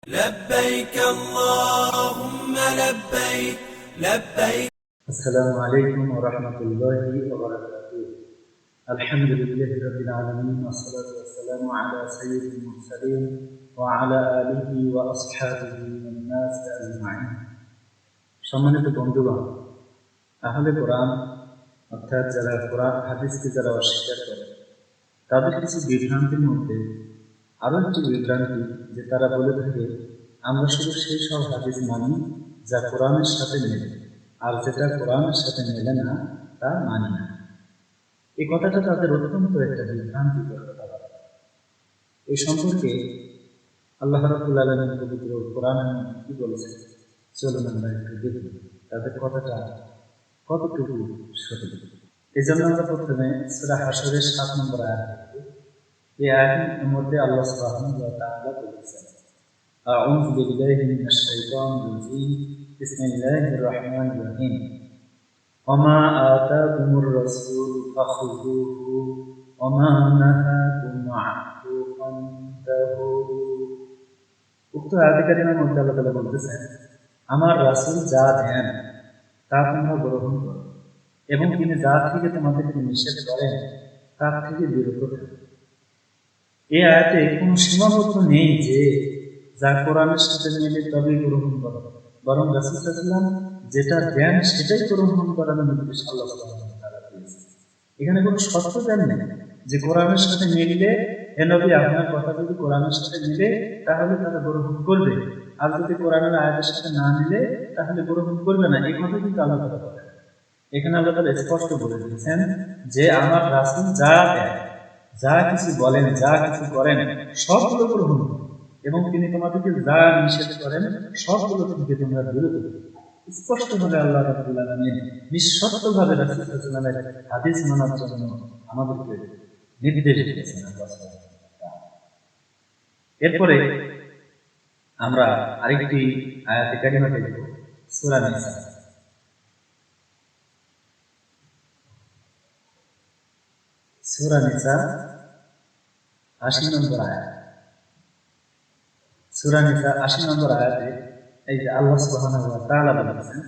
لبيك اللهم لبيك لبيك. السلام عليكم ورحمة الله وبركاته. الحمد لله رب العالمين والصلاة والسلام على سيد المرسلين وعلى آله وأصحابه والناس أجمعين. সম্মানিত বন্ধুগণ, আহলে কোরআন অর্থাৎ যারা কোরআন হাদিসকে যারা অস্বীকার করে তাদের কিছু বিভ্রান্তির মধ্যে আরও একটি বিভ্রান্তি যে তারা বলে থাকে আমরা শুধু সেই সব হাদিস মানি যা কোরআনের সাথে মেলে, আর যেটা কোরআনের সাথে মেলে না তা মানি না। এই কথাটা তাদের অত্যন্ত একটা বিভ্রান্তিকর কথা। এই সম্পর্কে আল্লাহ রাব্বুল আলামিন পবিত্র কোরআনে কি বলেছেন চলুন আমরা একটু দেখি তাদের কথাটা কতটুকু সঠিক। এই জন্য আমরা প্রথমে সূরা হাশরের 7 নম্বর আয়াত দেখব। এই আয়াতের মধ্যে আল্লাহ সুবহানাহু ওয়া তাআলা বলেছেন, আউযু বিল্লাহি মিনাশ শাইতানির রাজিম, বিসমিল্লাহির রাহমানির রাহিম, ওয়ামা আতাকুমুর রাসূল ফাখুযুহু ওয়ামা নাহাকুম আনহু ফান্তাহু। উক্ত আয়াতে কারিমার মধ্যে আল্লাহ তাআলা বলতেছেন, আমার রাসূল যা দেন তা তোমরা গ্রহণ করো এবং তিনি যা থেকে তোমাদেরকে নিষেধ করেন তার থেকে বিরত থাকো। এই আয়াতে কোনো সীমাবদ্ধ নেই যে যা কোরআনের সাথে মিলে তবেই গ্রহণ করো, বরং রাসূল সাল্লাল্লাহু আলাইহি ওয়াসাল্লাম যেটা দেন সেটাই গ্রহণ করার নির্দেশ আল্লাহ সুবহানাহু ওয়া তাআলা দিয়েছেন। এখানে কোনো শর্ত দেন নেই যে কোরআনের সাথে মিললে হে নবী আপনার কথা যদি কোরআনের সাথে মিলে তাহলে তারা গ্রহণ করবে, আর যদি কোরআনের আয়াতের সাথে না মিলে তাহলে গ্রহণ করবে না। এই কথা কিন্তু আল্লাহ তাআলা বলেন। এখানে আল্লাহ তাআলা স্পষ্ট বলে দিয়েছেন যে আমার রাসূল যা দেন, যা কিছু বলেন, যা কিছু করেন সবগুলো গ্রহণ করো এবং তিনি তোমাদেরকে যা নিষেধ করেন সবগুলো থেকে তোমরা বিরত থাকো। স্পষ্টভাবে আল্লাহ রাব্বুল আলামিন নিঃশর্তভাবে রাসূল সাল্লাল্লাহু আলাইহি ওয়াসাল্লামের হাদিস মানার জন্য আমাদেরকে নির্দেশ দিয়েছেন। এরপরে আমরা আরেকটি আয়াতে কারিমা দেখব, সূরা নিসা। সূরা নিসা ৮০ নম্বর আয়াত। সূরা নিসা ৮০ নম্বর আয়াতে এই যে আল্লাহ সুবহানাহু ওয়া তাআলা বলেছেন,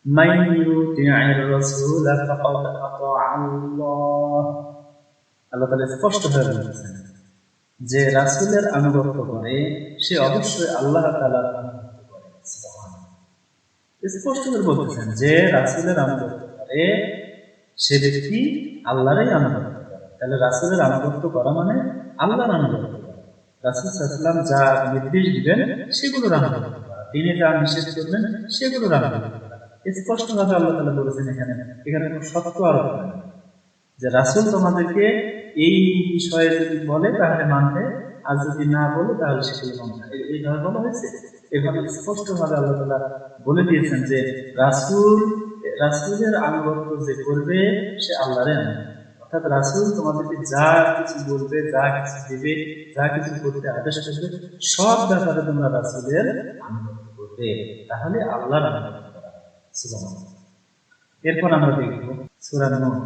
মান ইউতি'আর রাসূলা ফাকাদ আতা আল্লাহ। আল্লাহ তাআলা স্পষ্টভাবে বলেছেন যে রাসূলের আনুগত্য করে সে অবশ্যই আল্লাহ তাআলার আনুগত্য করে। সুবহানাল্লাহ। স্পষ্টভাবে বলতেছেন যে রাসূলের আনুগত্য করে সে ব্যক্তি আল্লাহরই আনুগত্য করে। তাহলে রাসূলের আনুগত্য করা মানে আল্লাহর আনুগত্য করা। রাসূল সাল্লাল্লাহু আলাইহি ওয়াসাল্লাম যা নির্দেশ দিবেন সেগুলোর আনুগত্য করা, তিনি যা নিষেধ করবেন সেগুলোর আনুগত্য করা। স্পষ্টভাবে আল্লাহ তাআলা বলেছেন এখানে কোনো শর্ত আরোপ করেন যে রাসূল তোমাদেরকে এই বিষয়ে যদি বলে তাহলে মানবে, আর যদি না বলে তাহলে সেগুলো মানবে। এইভাবে বলা হয়েছে। এভাবে স্পষ্টভাবে আল্লাহ তাআলা বলে দিয়েছেন যে রাসূলের আনুগত্য যে করবে সে আল্লাহর আনুগত্য। অর্থাৎ রাসূল তোমাদেরকে যা কিছু বলবে, যা কিছু দিবে, যা কিছু করতে আদেশ করবে সব ব্যাপারে তোমরা রাসূলের আনুগত্য করবে, তাহলে আল্লাহর আনুগত্য করা। সুবহানাল্লাহ। এরপর আমরা দেখব সূরা নূর।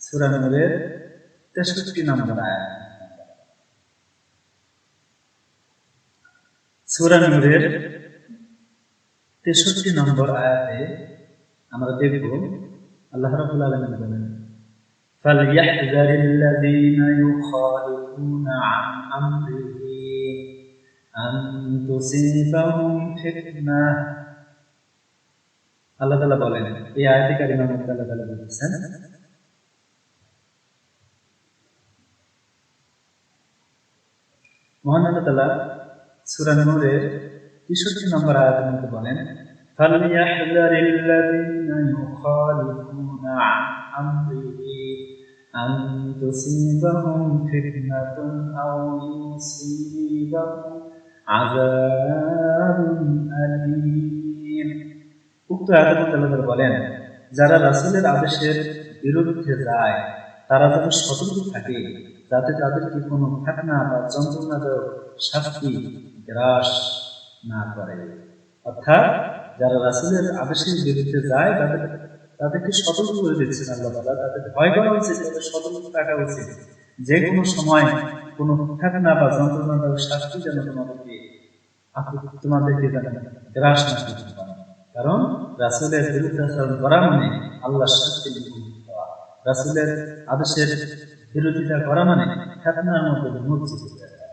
সূরা নূরের ৬৩ নম্বর আয়াত। সূরা নূরের ৬৩ নম্বর আয়াতে আমরা দেখব আল্লাহ রাব্বুল আলামিন বলেন, ফালইয়াহযারিল্লাযীনা ইউখালিফুনা আন আমরিহি আন তুসিবাহুম ফিতনাহ। আল্লাহ তাআলা বলেন, এই আয়াতে কারিমার মধ্যে আল্লাহ তাআলা বলেছেন, মহান আল্লাহ তাআলা সূরা নূরের ৬৩ নম্বর আয়াতের মধ্যে বলেন, ফালইয়াহযারিল্লাযীনা ইউখালিফুনা আন আমরিহি আন তুসিবাহুম ফিতনাতুন আও ইউসিবাহুম আযাবুন আলীম। উক্ত আয়াতের মধ্যে আল্লাহ তাআলা বলেন, যারা রাসূলের আদেশের বিরুদ্ধে যায় তারা যেন সতর্ক থাকে যাতে তাদেরকে কোনো ফিতনা বা যন্ত্রণাদায়ক শাস্তি গ্রাস না করে। অর্থাৎ যারা রাসূলের আদেশের বিরুদ্ধে যায় তাদেরকে সতর্ক করে দিচ্ছেন আল্লাহ তাআলা। তাদের ভয় করা উচিত, তাদের সতর্ক থাকা উচিত, যে কোনো সময় কোনো ফিতনা বা যন্ত্রণাদায়ক শাস্তি যেন তোমাদেরকে তোমাদেরকে যেন গ্রাস না করতে পারে। কারণ রাসূলের বিরুদ্ধাচরণ করা মানে আল্লাহর শাস্তির মুখোমুখি হওয়া। রাসূলের আদেশের বিরোধিতা করা মানে ফিতনার মধ্যে মসজিদ হয়ে যায়।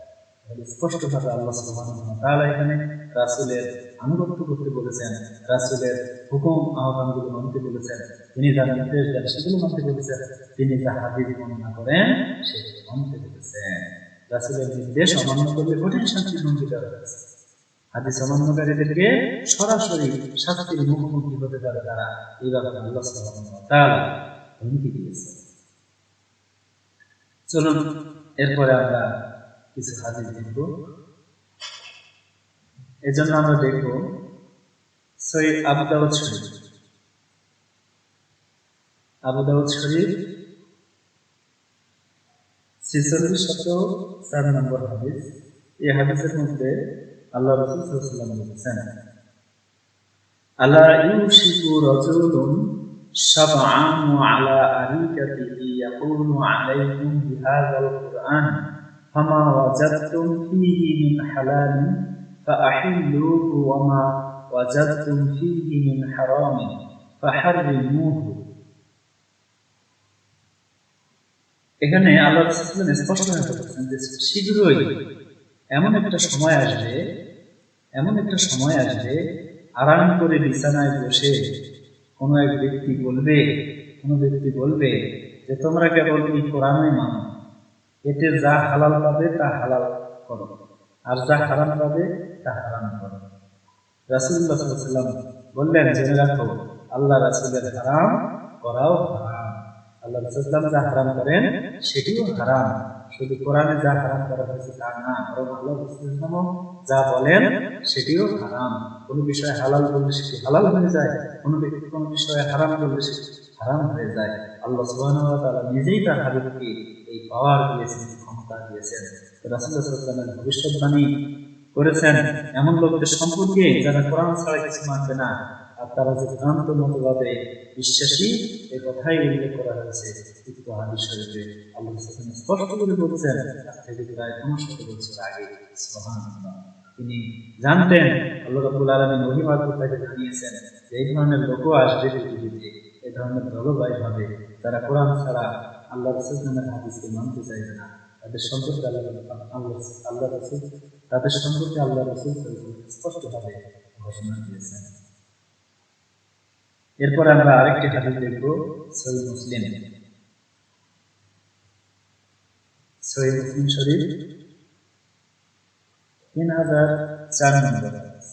স্পষ্টভাবে আল্লাহ সুবহানাহু ওয়া তাআলা এখানে রাসূলের আনুগত্য করতে বলেছেন, রাসূলের হুকুম আহ্বানগুলো মানতে বলেছেন, তিনি যা নির্দেশ দেন সেগুলো মানতে বলেছেন, তিনি যা হাদিস বর্ণনা করেন সেগুলো মানতে বলেছেন। রাসূলের নির্দেশ অমান্য করলে কঠিন শাস্তির হুমকি দেওয়া হয়েছে। হাদিস অমান্যকারীদেরকে সরাসরি শাস্তির মুখোমুখি হতে পারে তারা, এই ব্যাপারে আল্লাহ সুবহানাহু ওয়া তাআলা হুমকি দিয়েছেন। চলুন এরপরে আমরা কিছু হাদিস দেখব। এজন্য আমরা দেখব সহিহ আবু দাউদ শরীফ। আবু দাউদ শরীফ 4604 নম্বর হাদিস। এই হাদিসের মধ্যে আল্লাহ রাসূল সাল্লাল্লাহু আলাইহি ওয়াসাল্লাম বলেছেন, আলা ইউশিকু রাজুলুন শাবআনু আলা আরিকাতিহি ইয়াকুলু আলাইকুম বিহাযাল কুরআন ফামা ওয়াজাদতুম ফীহি মিন হালালিন ফাআহিল্লুহু ওয়া মা ওয়াজাদতুম ফীহি মিন হারামিন ফাহাররিমুহু। এখানে আল্লাহ রাসূল স্পষ্টভাবে বলেছেন যে শীঘ্রই এমন একটা সময় আসবে আরাম করে বিছানায় বসে কোনো ব্যক্তি বলবে যে তোমরা কেবল এই কোরআনই মানো, এতে যা হালাল পাবে তা হালাল করো, আর যা হারাম পাবে তা হারাম করো। রাসূলুল্লাহ সাল্লাল্লাহু আলাইহি ওয়াসাল্লাম বললেন, জেনে রাখো আল্লাহ রাসূলের হারাম করাও হারাম, আল্লাহ রাসূল যা হারাম করেন সেটিও হারাম। শুধু কোরআনে যা হারাম করা হয়েছে তা না, বরং আল্লাহ রাসূল যা বলেন সেটিও হারাম। কোনো বিষয়ে হালাল বললে সেটি হালাল হয়ে যায়, কোনো ব্যক্তি কোনো বিষয়ে হারাম বললে সেটি হারাম হয়ে যায়। আল্লাহ সুবহানাহু ওয়া তাআলা নিজেই তার হাবিবকে এই পাওয়ার দিয়েছেন, ক্ষমতা দিয়েছেন। রাসূলুল্লাহ সাল্লাল্লাহু আলাইহি ওয়াসাল্লাম ভবিষ্যৎবাণী করেছেন এমন লোকদের সম্পর্কে যারা কোরআন ছাড়া কিছু মানবে না, আর তারা যে ভ্রান্ত মতবাদে বিশ্বাসী, এই কথাই উল্লেখ করা হয়েছে উক্ত হাদিস শরীফে। আল্লাহ স্পষ্ট করে বলছেন আজ থেকে প্রায় ৫৫ বছর আগে। সুবহানাল্লাহ। তিনি জানতেন, আল্লাহ রাব্বুল আলামিন ওহী মারফত তাকে জানিয়েছেন যে এই ধরনের লোকও আসবে পৃথিবীতে, এই ধরনের দলবাই হবে যারা কোরআন ছাড়া আল্লাহ রাসূলের হাদিসকে মানতে চাইবে না। তাদের সম্পর্কে আল্লাহ রাসূল স্পষ্টভাবে ঘোষণা দিয়েছেন। এরপর আমরা আরেকটি হাদিস দেখব, সহিহ মুসলিম শরীফ 3004 নম্বর হাদিস।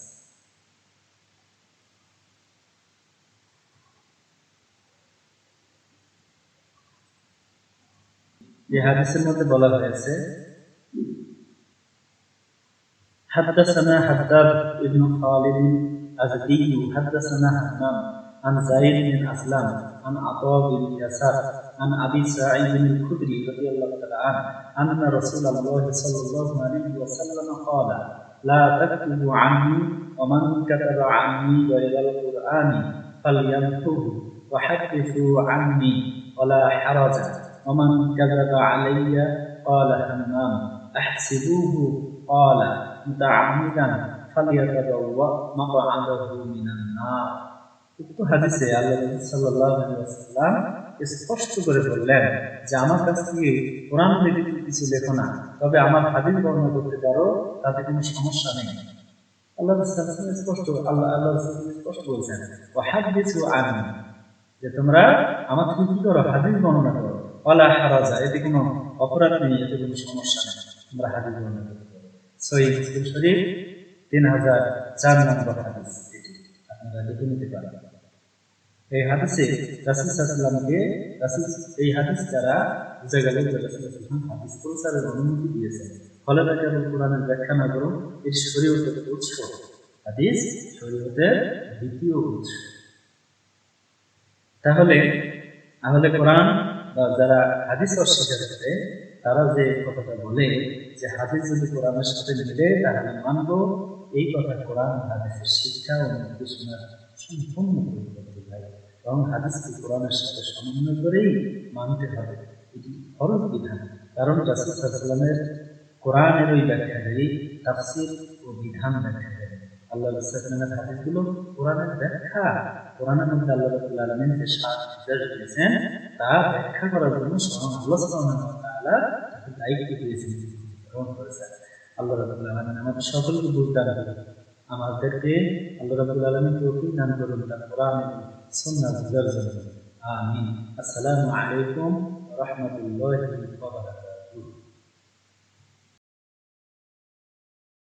এই হাদিসের মধ্যে বলা হয়েছে, حدثنا حداد بن خالد الأزدي حدثنا حمام عن زيد بن أسلم عن عطاء بن يسار عن أبي سعيد الخدري رضي الله تعالى عنه أن رسول الله صلى الله عليه وسلم قال لا تكتبوا عني ومن كتب عني غير القرآن فليمحه وحدثوا عني ولا حرج ومن كذب علي قال حمام أحسبوه قال متعمدا فليتبوأ مقعده من النار। উক্ত হাদিসে আল্লাহ রাসূল সাল্লাল্লাহু আলাইহি ওয়াসাল্লাম স্পষ্ট করে বললেন যে আমার কাছ থেকে কোরআন ব্যতীত কিছু লেখো না, তবে আমার হাদিস বর্ণনা করতে পারো, তাতে কোনো সমস্যা নেই। আল্লাহ রাসূল স্পষ্ট বলছেন ওয়াহাদিসু আননি, যে তোমরা আমার থেকে কি করো, হাদিস বর্ণনা করো, ওয়ালা হারাজা, এতে কোনো অপরাধ নেই, এতে কোনো সমস্যা নেই, তোমরা হাদিস বর্ণনা করতে পারো। সহিহ মুসলিম শরীফ 3004 নম্বর হাদিস, এটি আপনারা দেখে নিতে পারেন। এই হাদিসে রাসূল সাল্লাল্লাহু আলাইহি ওয়াসাল্লাম এই হাদিস দ্বারা বোঝা গেল যে রাসূল সাল্লাল্লাহু আলাইহি ওয়াসাল্লাম হাদিস প্রচারের অনুমতি দিয়েছেন। ফলে তাকে কোরআনের ব্যাখ্যা না করুন, এর শরীয়তের উৎস, হাদিস শরীয়তের দ্বিতীয় উৎস। তাহলে কোরআন বা যারা হাদিস অস্বীকার করে তারা যে কথাটা বলে যে হাদিস যদি কোরআনের সাথে মিলে তাহলে মানব, এই কথা কোরআন হাদিসের শিক্ষা ও নির্দেশনার সম্পূর্ণ পরিবর্তন হয়, এবং হাদিসকে কোরআনের সাথে সমন্বয় করেই মানতে হবে, এটি ফরজ বিধান। কারণ রাসূল সাল্লাল্লাহু আলাইহি ওয়াসাল্লামের কোরআনের ওই ব্যাখ্যারই তাফসীর ও বিধান ব্যাখ্যা করে। আল্লাহ রাসূলের হাদিসগুলো কোরআনের ব্যাখ্যা, কোরআনের মধ্যে আল্লাহ রাব্বুল আলামিন যে সাত নির্দেশ দিয়েছেন তা ব্যাখ্যা করার জন্য স্বয়ং আল্লাহ সুবহানাহু ওয়া তাআলা তাকে দায়িত্ব দিয়েছেন, গ্রহণ করেছেন। আল্লাহ রাব্বুল আলামিন আমাদের সকলকে বুঝ দান করুন, আমাদেরকে আল্লাহ রাব্বুল আলামিন তৌফিক দান করুন তার কোরআন এবং সুন্নাহ বুঝার জন্য। আমিন। আসসালামু আলাইকুম ওয়া রাহমাতুল্লাহি ওয়া বারাকাতুহু।